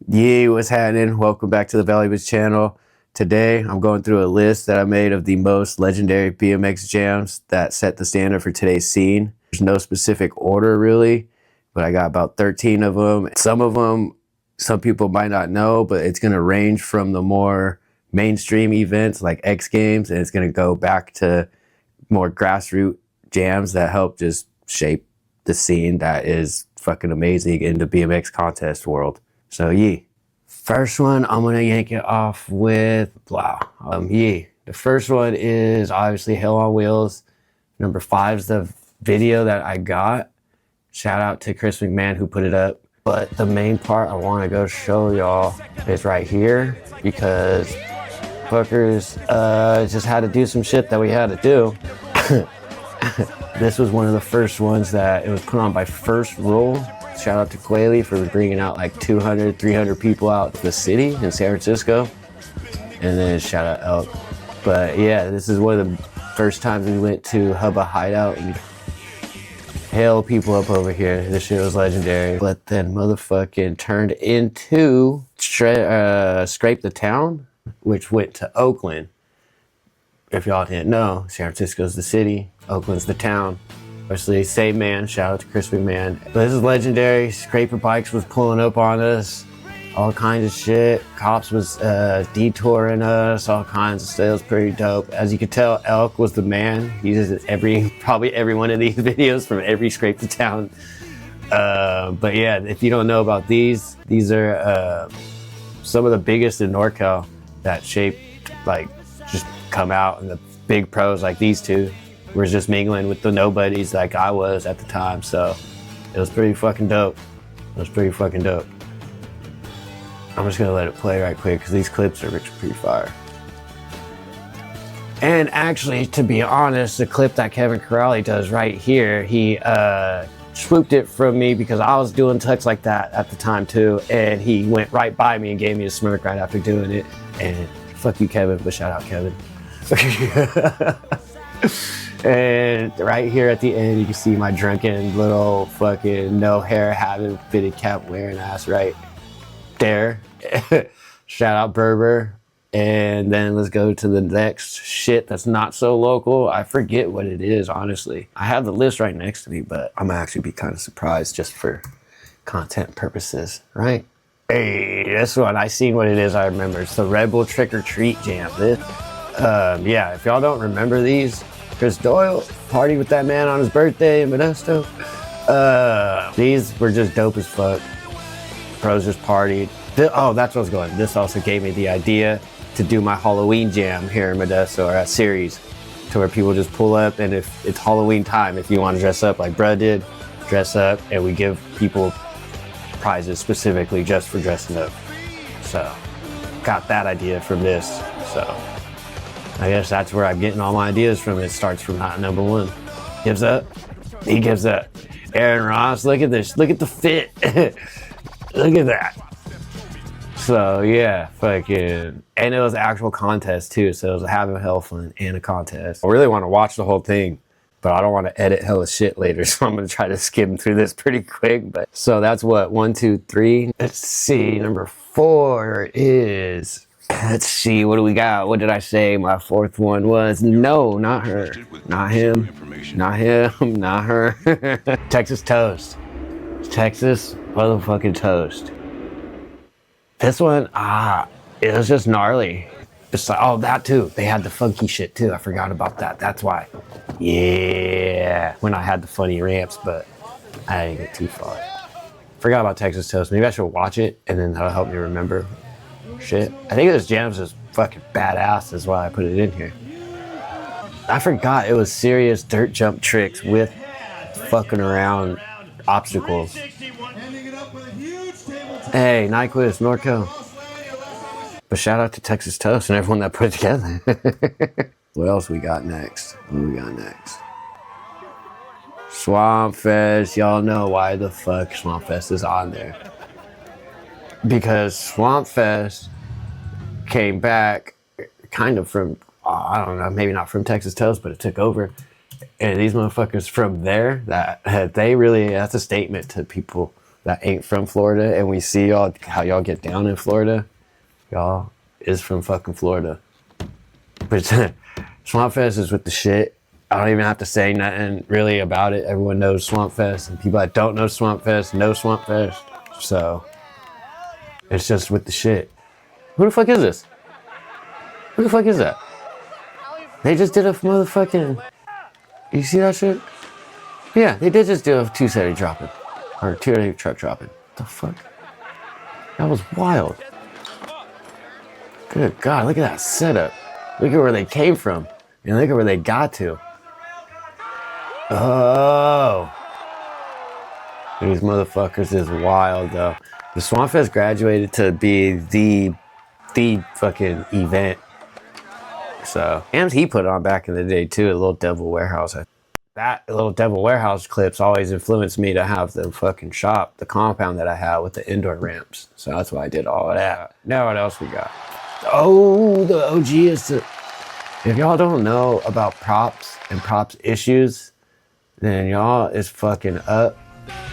Yeah, what's happening? Welcome back to the ValleyBiz channel. Today, I'm going through a list that I made of the most legendary BMX jams that set the standard for today's scene. There's no specific order really, but I got about 13 of them. Some of them, some people might not know, but it's gonna range from the more mainstream events like X Games, and it's gonna go back to more grassroots jams that help just shape the scene that is fucking amazing in the BMX contest world. So yeah, first one I'm gonna yank it off with blah. The first one is obviously Hell on Wheels. Number 5 is the video that I got. Shout out to Chris McMahon who put it up. But the main part I want to go show y'all is right here because fuckers just had to do some shit that we had to do. This was one of the first ones that it was put on by First Roll. Shout out to Quayle for bringing out like 200, 300 people out to the city in San Francisco. And then shout out Elk. But yeah, this is one of the first times we went to Hubba Hideout and hail people up over here. This shit was legendary. But then motherfucking turned into Scrape the Town, which went to Oakland. If y'all didn't know, San Francisco's the city, Oakland's the town. Obviously, same man, shout out to Chris McMahon. But this is legendary. Scraper Bikes was pulling up on us, all kinds of shit. Cops was detouring us, all kinds of stuff. It was pretty dope. As you can tell, Elk was the man. He uses probably every one of these videos from every Scrape the Town. But yeah, if you don't know about these are some of the biggest in NorCal that shaped, like, just come out, and the big pros like these two were just mingling with the nobodies like I was at the time. So it was pretty fucking dope. I'm just gonna let it play right quick because these clips are pretty fire. And actually, to be honest, the clip that Kevin Corrali does right here, he swooped it from me because I was doing tucks like that at the time too, and he went right by me and gave me a smirk right after doing it. And fuck you, Kevin, but shout out Kevin. And right here at the end, you can see my drunken little fucking no hair having fitted cap wearing ass right there. Shout out Berber. And then let's go to the next shit that's not so local. I forget what it is, honestly. I have the list right next to me, but I'm gonna actually be kind of surprised just for content purposes, right? Hey, this one, I seen what it is, I remember. It's the Red Bull Trick or Treat Jam. Yeah, if y'all don't remember these, Chris Doyle partied with that man on his birthday in Modesto. These were just dope as fuck. Pros just partied. Oh, that's what I was going. This also gave me the idea to do my Halloween jam here in Modesto, or a series, to where people just pull up, and if it's Halloween time, if you want to dress up like Brad did, dress up, and we give people prizes specifically just for dressing up. So, got that idea from this. So, I guess that's where I'm getting all my ideas from. It starts from not number 1. Gives up. He gives up. Aaron Ross, look at this. Look at the fit. Look at that. So yeah, fucking, and it was an actual contest too. So it was having hell fun and a contest. I really want to watch the whole thing, but I don't want to edit hella shit later. So I'm going to try to skim through this pretty quick. But so that's what, 1, 2, 3. Let's see. Number 4 is, let's see, what do we got? What did I say? My 4th one was, no, not her. Not him. Not him. Not her. Texas Toast. Texas motherfucking Toast. This one, it was just gnarly. It's like, oh, that too. They had the funky shit too. I forgot about that. That's why. Yeah. When I had the funny ramps, but I didn't get too far. Forgot about Texas Toast. Maybe I should watch it and then that'll help me remember shit. I think this jam's just fucking badass. That's why I put it in here. I forgot it was serious dirt jump tricks with fucking around obstacles. Hey, Nyquist, Norco. But shout out to Texas Toast and everyone that put it together. What else we got next? What do we got next? Swamp Fest. Y'all know why the fuck Swamp Fest is on there. Because Swamp Fest came back kind of from, I don't know, maybe not from Texas Toast, but it took over. And these motherfuckers from there, that's a statement to people that ain't from Florida, and we see y'all how y'all get down in Florida, y'all is from fucking Florida. But Swamp Fest is with the shit. I don't even have to say nothing really about it. Everyone knows Swamp Fest, and people that don't know Swamp Fest know Swamp Fest. So it's just with the shit. Who the fuck is this? Who the fuck is that? They just did a motherfucking... You see that shit? Yeah, they did just do a 270 dropping. Or 280 truck dropping. What the fuck? That was wild. Good God, look at that setup. Look at where they came from. And look at where they got to. Oh. These motherfuckers is wild though. The Swamp Fest graduated to be the fucking event. So, and he put on back in the day too, a Little Devil Warehouse. That Little Devil Warehouse clips always influenced me to have the fucking shop, the compound that I had with the indoor ramps. So that's why I did all of that. Now what else we got? Oh, the OG is the... If y'all don't know about props and props issues, then y'all is fucking up.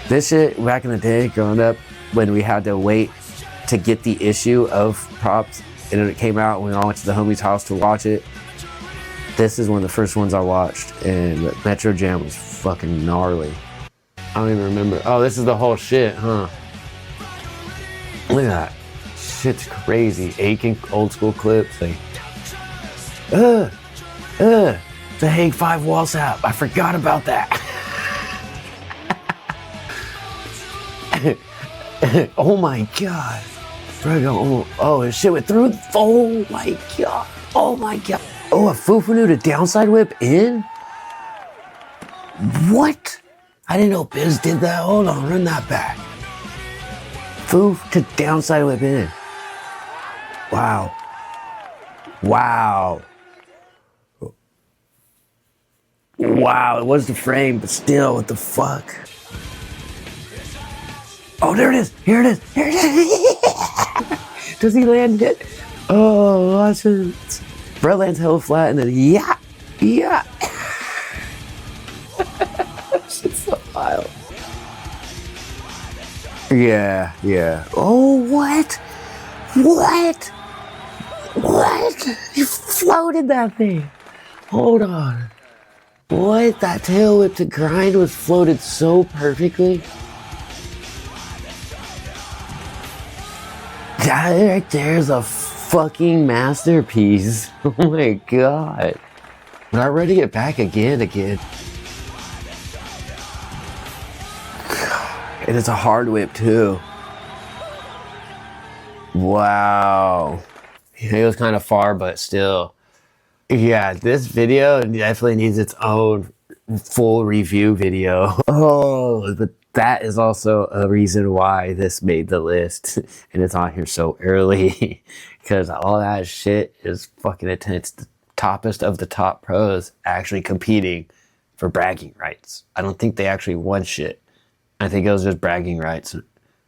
This shit, back in the day, growing up, when we had to wait to get the issue of props, and it came out when I went to the homie's house to watch it. This is one of the first ones I watched, and Metro Jam was fucking gnarly. I don't even remember. Oh, this is the whole shit, huh? Look at that. Shit's crazy. Aching old school clips. Like, the Hague 5 wall sap. I forgot about that. Oh my God. Bro, oh, this shit went through. Oh my God. Oh my God. Oh, a Fufanu to downside whip in? What? I didn't know Biz did that. Hold on, run that back. Foof to downside whip in. Wow. Wow. Wow, it was the frame, but still, what the fuck? Oh, there it is. Here it is. Here it is. Does he land it? Oh, watch it. Bro lands hella flat and then yeah. Shit's so wild. Yeah. Oh, what? What? You floated that thing. Hold on. What? That tail whip to grind was floated so perfectly. That right there is a fucking masterpiece. Oh my God. But I'm ready to get back again. And it's a hard whip too. Wow. It was kind of far, but still. Yeah, this video definitely needs its own full review video. Oh, but that is also a reason why this made the list. And it's on here so early. Because all that shit is fucking intense. The toppest of the top pros actually competing for bragging rights. I don't think they actually won shit. I think it was just bragging rights. And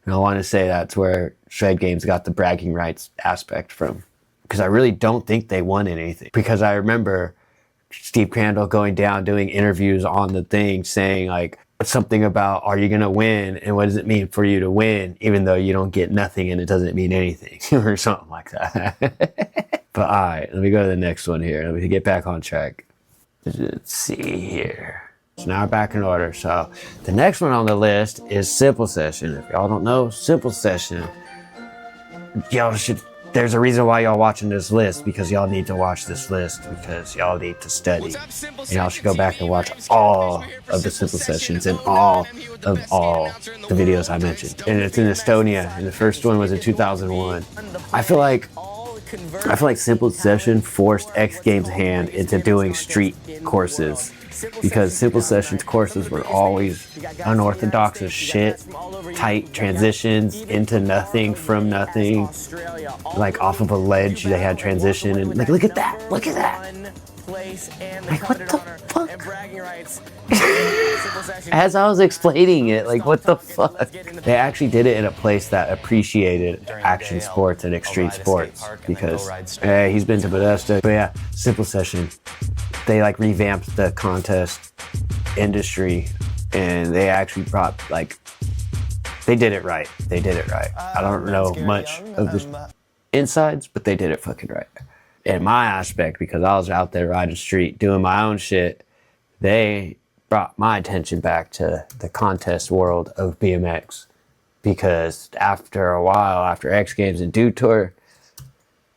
I want to say that's where ShredGames got the bragging rights aspect from. Because I really don't think they won anything. Because I remember Steve Crandall going down, doing interviews on the thing, saying like something about, are you going to win? And what does it mean for you to win? Even though you don't get nothing and it doesn't mean anything or something like that. But all right, let me go to the next one here. Let me get back on track. Let's see here. So now we're back in order. So the next one on the list is Simple Session. If y'all don't know Simple Session, y'all should... There's a reason why y'all watching this list, because y'all need to watch this list, because y'all need to study. And y'all should go back and watch all of the Simple Sessions and all the videos I mentioned. And it's in Estonia, and the first one was in 2001. I feel like Simple Session forced X Games' hand into doing street courses, because Simple Sessions courses were always unorthodox as shit, tight transitions into nothing, from nothing, like off of a ledge they had transition, and like look at that, like what the fuck? As I was explaining it, like what the fuck? They actually did it in a place that appreciated action sports and extreme sports, because he's been to Modesto. But yeah, Simple Session, they like revamped the contest industry, and they actually brought like, They did it right. They did it right. I don't know much of the insides, but they did it fucking right. In my aspect, because I was out there riding the street doing my own shit, they brought my attention back to the contest world of BMX. Because after a while, after X Games and Dude Tour,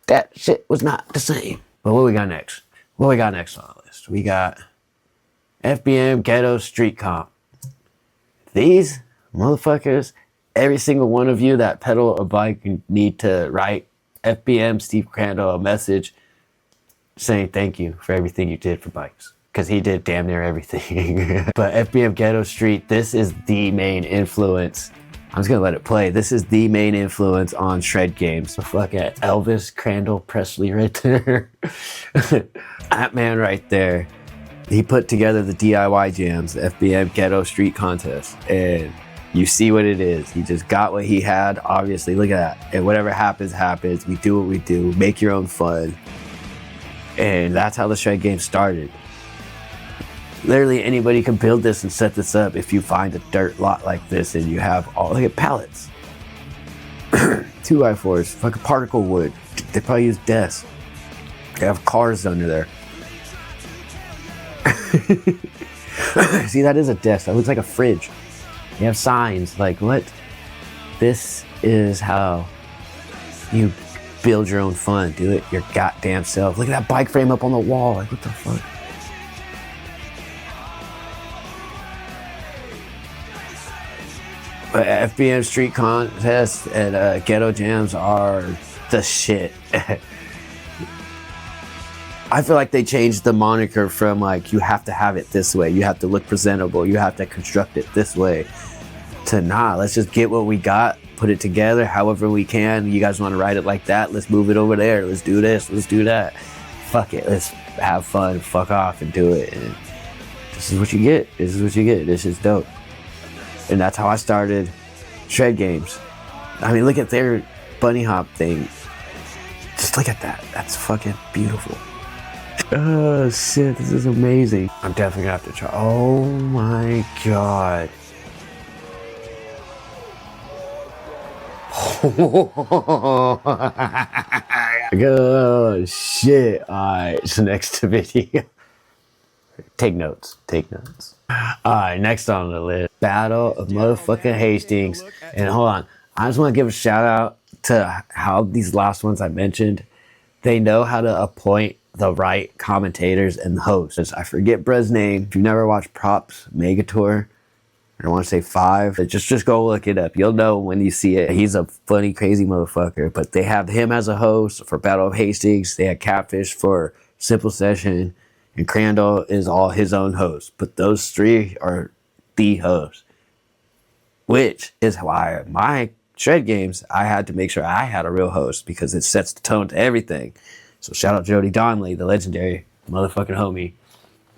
that shit was not the same. But what we got next? What we got next on the list? We got FBM Ghetto Street Comp. These motherfuckers, every single one of you that pedal a bike, you need to write FBM Steve Crandall a message saying thank you for everything you did for bikes. Because he did damn near everything. But FBM Ghetto Street, this is the main influence. I'm just gonna let it play. This is the main influence on ShredGames. Fuck at Elvis Crandall Presley right there. That man right there. He put together the DIY jams, the FBM Ghetto Street Contest, and you see what it is. He just got what he had, obviously. Look at that. And whatever happens, happens. We do what we do. Make your own fun. And that's how the ShredGames started. Literally anybody can build this and set this up if you find a dirt lot like this and you have all, look at pallets. 2x4s, fucking particle wood. They probably use desks. They have cars under there. See, that is a desk. That looks like a fridge. You have signs like, what? This is how you build your own fun. Do it your goddamn self. Look at that bike frame up on the wall. Like, what the fuck? But FBM Street Contests and Ghetto Jams are the shit. I feel like they changed the moniker from like, you have to have it this way, you have to look presentable, you have to construct it this way, to nah, let's just get what we got, put it together however we can. You guys want to ride it like that? Let's move it over there. Let's do this. Let's do that. Fuck it. Let's have fun, fuck off and do it. And this is what you get. This is what you get. This is dope. And that's how I started ShredGames. I mean, look at their bunny hop thing. Just look at that. That's fucking beautiful. Oh shit, this is amazing. I'm definitely gonna have to try. Oh my god. Oh shit. Alright, so next video. Take notes. Take notes. Alright, next on the list. Battle of motherfucking Hastings. And hold on. I just want to give a shout out to how these last ones I mentioned, they know how to appoint the right commentators and hosts. I forget Brez's name. If you've never watched Props Mega Tour, I want to say 5, just go look it up. You'll know when you see it. He's a funny, crazy motherfucker. But they have him as a host for Battle of Hastings. They had Catfish for Simple Session. And Crandall is all his own host. But those 3 are the hosts. Which is why my ShredGames, I had to make sure I had a real host, because it sets the tone to everything. So shout out Jody Donnelly, the legendary motherfucking homie,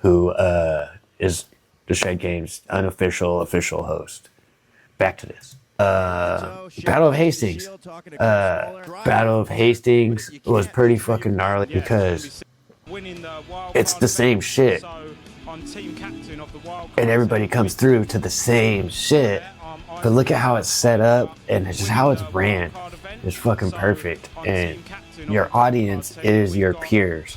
who is the ShredGames unofficial, official host. Back to this. Battle of Hastings. Battle of Hastings was pretty fucking gnarly because it's the same shit. And everybody comes through to the same shit. But look at how it's set up and just how it's ran. It's fucking perfect. And your audience is your peers.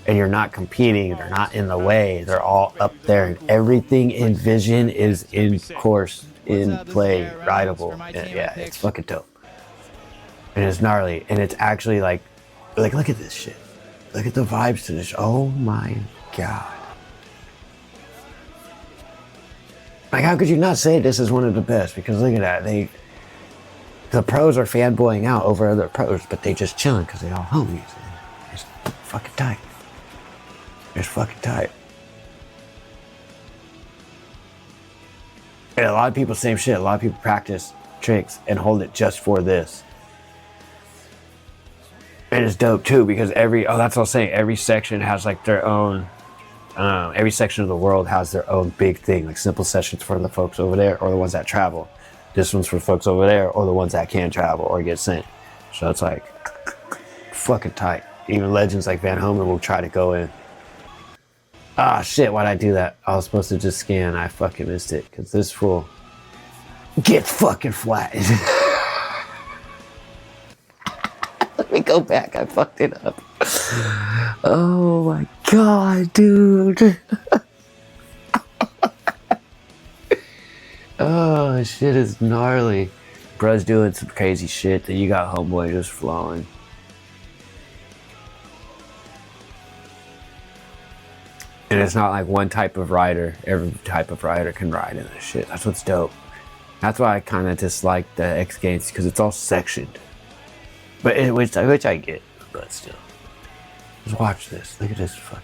And you're not competing, they're not in the way, they're all up there, and everything in vision is in course, in play, rideable. Yeah, it's fucking dope. And it's gnarly, and it's actually like look at this shit. Look at the vibes to this. Oh my god. Like, how could you not say this is one of the best? Because look at that, the pros are fanboying out over other pros, but they just chilling because they all homies. It's fucking tight. It's fucking tight. And a lot of people, same shit. A lot of people practice tricks and hold it just for this. And it's dope too, because that's what I'm saying. Every section has like their own, every section of the world has their own big thing. Like Simple Sessions for the folks over there or the ones that travel. This one's for folks over there or the ones that can travel or get sent. So it's like fucking tight. Even legends like Van Homan will try to go in. Ah, shit, why'd I do that? I was supposed to just scan. I fucking missed it. Because this fool, Get fucking flattened. Let me go back. I fucked it up. Oh my god, dude. Oh, this shit is gnarly. Bro's doing some crazy shit that you got homeboy just flowing. And it's not like one type of rider. Every type of rider can ride in this shit. That's what's dope. That's why I kind of dislike the X Games, because it's all sectioned. But which I get, but still. Just watch this. Look at this fucking.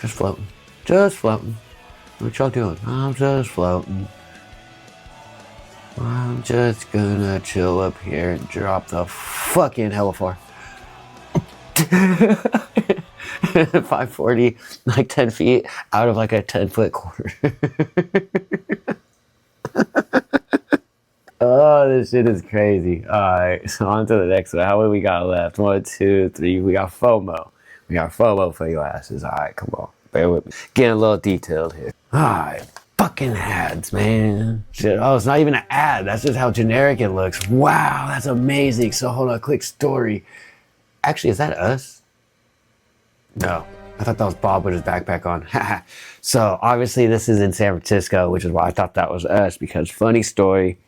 Just floating. Just floating. What y'all doing? I'm just floating. I'm just gonna chill up here and drop the fucking hellafar. 540, like 10 feet out of like a 10-foot corner. Oh, this shit is crazy. Alright, so on to the next one. How many we got left? 1, 2, 3. We got FOMO. We got FOMO for your asses. Alright, come on. Bear with me. Getting a little detailed here. Alright. Fucking ads, man. Shit. Oh, it's not even an ad. That's just how generic it looks. Wow, that's amazing. So hold on, quick story. Actually, is that us? No. I thought that was Bob with his backpack on. So obviously this is in San Francisco, which is why I thought that was us, because funny story.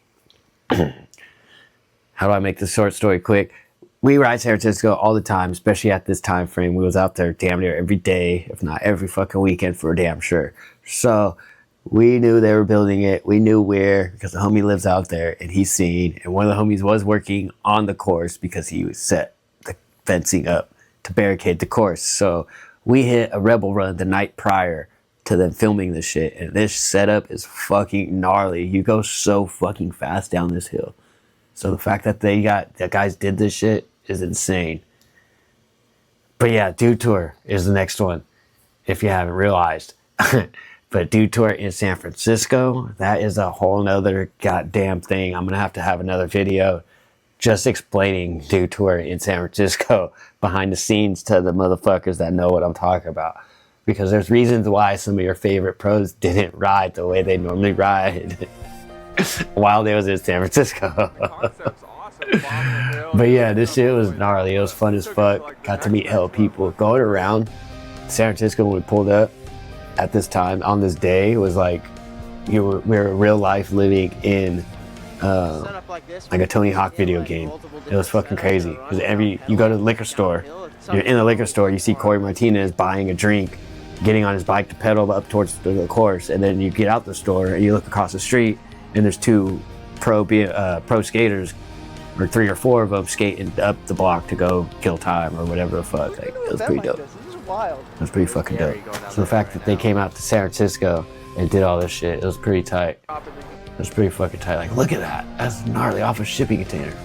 How do I make this short story quick? We ride San Francisco all the time, especially at this time frame. We was out there damn near every day, if not every fucking weekend for damn sure. So we knew they were building it. We knew where, because the homie lives out there and he's seen. And one of the homies was working on the course because he was set the fencing up to barricade the course. So we hit a rebel run the night prior to them filming this shit. And this setup is fucking gnarly. You go so fucking fast down this hill. So the fact that the guys did this shit is insane. But yeah, Dude Tour is the next one, if you haven't realized. But Dude Tour in San Francisco, that is a whole nother goddamn thing. I'm gonna have to have another video just explaining Dude Tour in San Francisco behind the scenes to the motherfuckers that know what I'm talking about. Because there's reasons why some of your favorite pros didn't ride the way they normally ride while they was in San Francisco. But yeah, this shit was gnarly. It was fun as fuck. Got to meet hell people. Going around San Francisco when we pulled up at this time on this day was like we were real life living in like a Tony Hawk video game. It was fucking crazy. Because you go to the liquor store, you're in the liquor store, you see Corey Martinez buying a drink, getting on his bike to pedal up towards the course, and then you get out the store and you look across the street and there's two pro skaters, or 3 or 4 of them skating up the block to go kill time or whatever the fuck. Like, it was pretty dope. It was pretty fucking dope. So the fact that they came out to San Francisco and did all this shit, it was pretty tight. It was pretty fucking tight. Like, look at that. That's gnarly off a shipping container.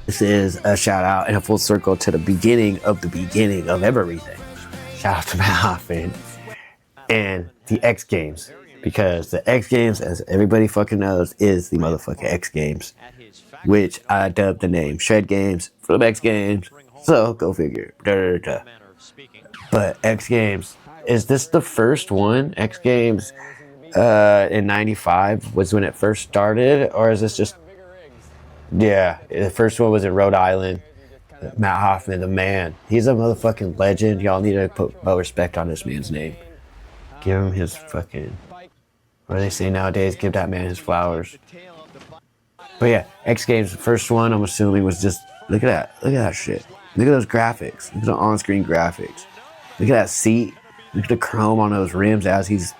This is a shout out and a full circle to the beginning of everything. Shout out to Matt Hoffman and the X Games. Because the X Games, as everybody fucking knows, is the motherfucking X Games. Which I dubbed the name ShredGames from X Games. So, go figure. Da, da, da. But X Games, is this the first one? X Games in 95 was when it first started? Or is this just... Yeah, the first one was in Rhode Island. Matt Hoffman, the man. He's a motherfucking legend. Y'all need to put more respect on this man's name. Give him his fucking... What do they say nowadays? Give that man his flowers. But yeah, X Games, the first one, I'm assuming, was just... Look at that. Look at that shit. Look at those graphics. Look at the on-screen graphics. Look at that seat. Look at the chrome on those rims as he's...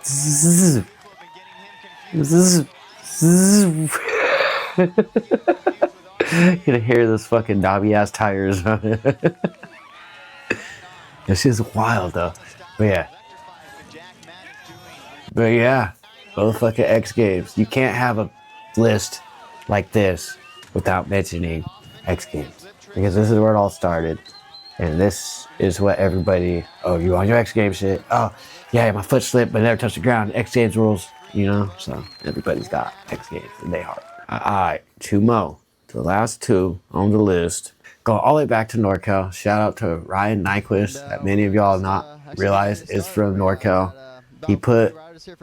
You're gonna hear those fucking knobby ass tires on it. This is wild though. But yeah, motherfucking X Games. You can't have a list like this without mentioning X Games, because this is where it all started, and this is what everybody. Oh, you on your X Games shit? Oh, yeah, my foot slipped, but never touched the ground. X Games rules, you know. So everybody's got X Games in their heart. All right, 2 more. The last 2 on the list go all the way back to NorCal. Shout out to Ryan Nyquist, that many of y'all realize is from NorCal. He put,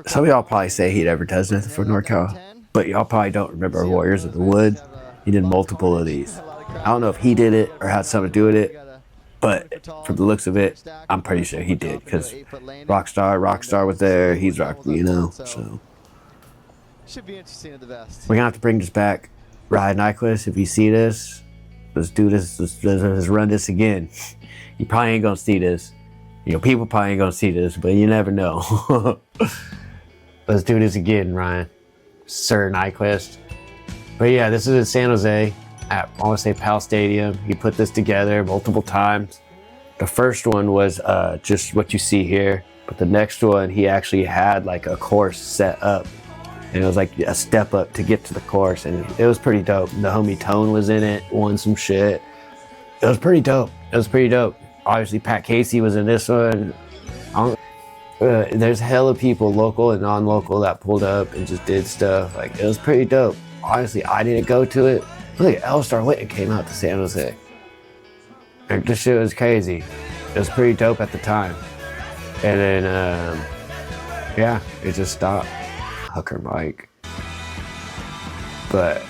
some of y'all probably say he never does nothing for NorCal, but y'all probably don't remember Warriors of the Wood. He did multiple of these. I don't know if he did it or had something to do with it, but from the looks of it, I'm pretty sure he did, because Rockstar was there. He's rock, you know. So should be interesting at the best. we're gonna have to bring this back. Ryan Nyquist, if you see this, let's do this. Let's run this again. You probably ain't gonna see this. You know, people probably ain't gonna see this, but you never know. Let's do this again, Ryan. Sir Nyquist. But yeah, this is in San Jose at, I want to say, Pal Stadium. He put this together multiple times. The first one was just what you see here, but the next one, he actually had like a course set up, and it was like a step up to get to the course, and it was pretty dope. The homie Tone was in it, won some shit. It was pretty dope. Obviously, Pat Casey was in this one. There's hella people, local and non-local, that pulled up and just did stuff. Like, it was pretty dope. Honestly, I didn't go to it. Look at L-Star Witten came out to San Jose. Like, this shit was crazy. It was pretty dope at the time. And then, yeah, it just stopped. Hooker Mike. But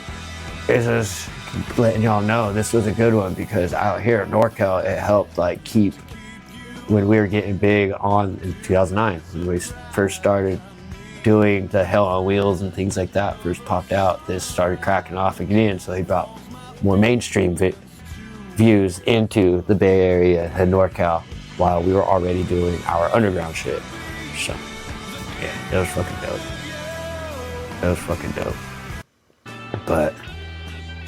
it's just letting y'all know this was a good one, because out here in NorCal, it helped like keep, when we were getting big in 2009, when we first started doing the Hell on Wheels and things like that first popped out, this started cracking off again, so he brought more mainstream views into the Bay Area and NorCal while we were already doing our underground shit. So yeah, it was fucking dope. But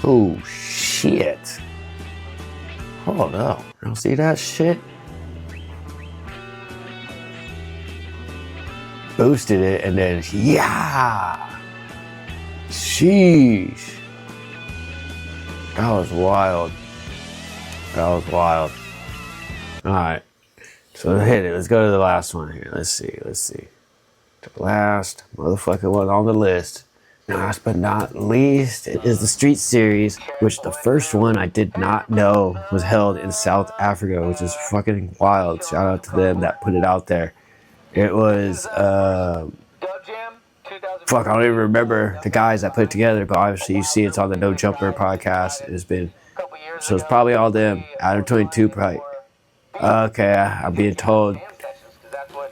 oh shit, hold up, you don't see that shit? Boosted it, and then yeah, sheesh, that was wild. All right, so hit it. Let's go to the last one here. Let's see. The last motherfucking one on the list, last but not least, it is the Street Series, which the first one I did not know was held in South Africa, which is fucking wild. Shout out to them that put it out there. It was, fuck, I don't even remember the guys that put it together, but obviously you see it's on the No Jumper podcast. It's been, so it's probably all them. Adam 22 probably. Okay, I'm being told.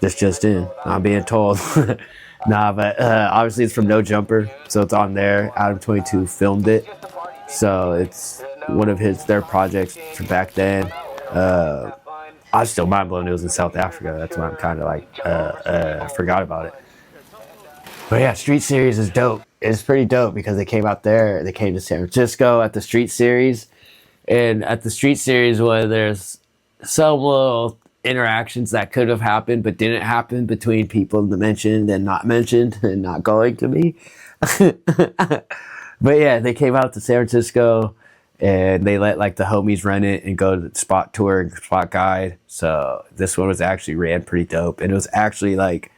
This just in. I'm being told. Nah, but obviously it's from No Jumper, so it's on there. Adam 22 filmed it, so it's one of their projects from back then. I was still mind blown it was in South Africa. That's why I'm kind of like forgot about it. But yeah, Street Series is dope. It's pretty dope because they came out there. They came to San Francisco at the Street Series, and at the Street Series, where there's some little interactions that could have happened but didn't happen between people mentioned and not mentioned and not going to be. But yeah, they came out to San Francisco and they let like the homies run it and go to the spot tour and spot guide. So this one was actually ran pretty dope, and it was actually like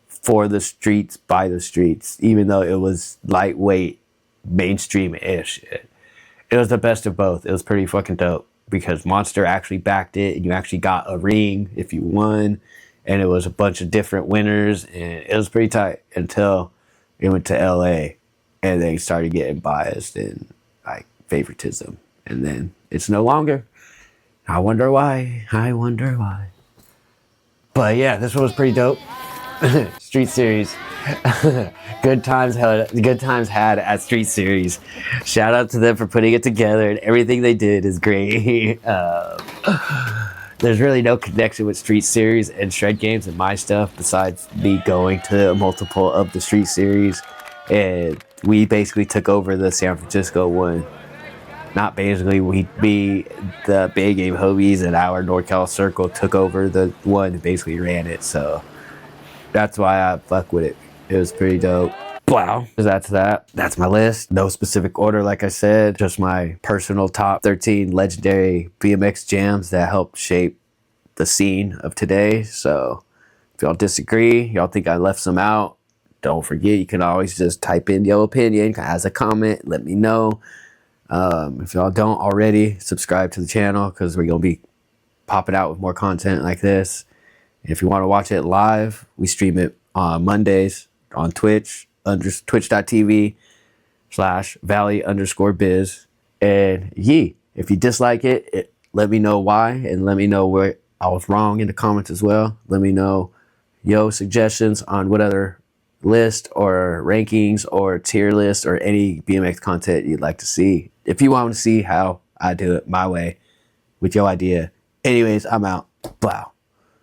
for the streets, by the streets, even though it was lightweight, mainstream-ish. It was the best of both. It was pretty fucking dope, because Monster actually backed it, and you actually got a ring if you won, and it was a bunch of different winners, and it was pretty tight until it went to LA, and they started getting biased and like favoritism, and then it's no longer. I wonder why. But yeah, this one was pretty dope. Street Series. Good times had at Street Series. Shout out to them for putting it together, and everything they did is great. There's really no connection with Street Series and ShredGames and my stuff besides me going to multiple of the Street Series, and we basically took over the San Francisco one. Not basically, the Bay Game homies and our NorCal circle took over the one and basically ran it, so that's why I fuck with it. It was pretty dope. Wow. That's that. That's my list. No specific order, like I said. Just my personal top 13 legendary BMX jams that helped shape the scene of today. So if y'all disagree, y'all think I left some out, don't forget, you can always just type in your opinion as a comment. Let me know. If y'all don't already, subscribe to the channel, because we're going to be popping out with more content like this. If you want to watch it live, we stream it on Mondays on Twitch, twitch.tv/valley_biz. And if you dislike it, let me know why, and let me know where I was wrong in the comments as well. Let me know your suggestions on what other list or rankings or tier list or any BMX content you'd like to see. If you want to see how I do it my way with your idea. Anyways, I'm out. Blah.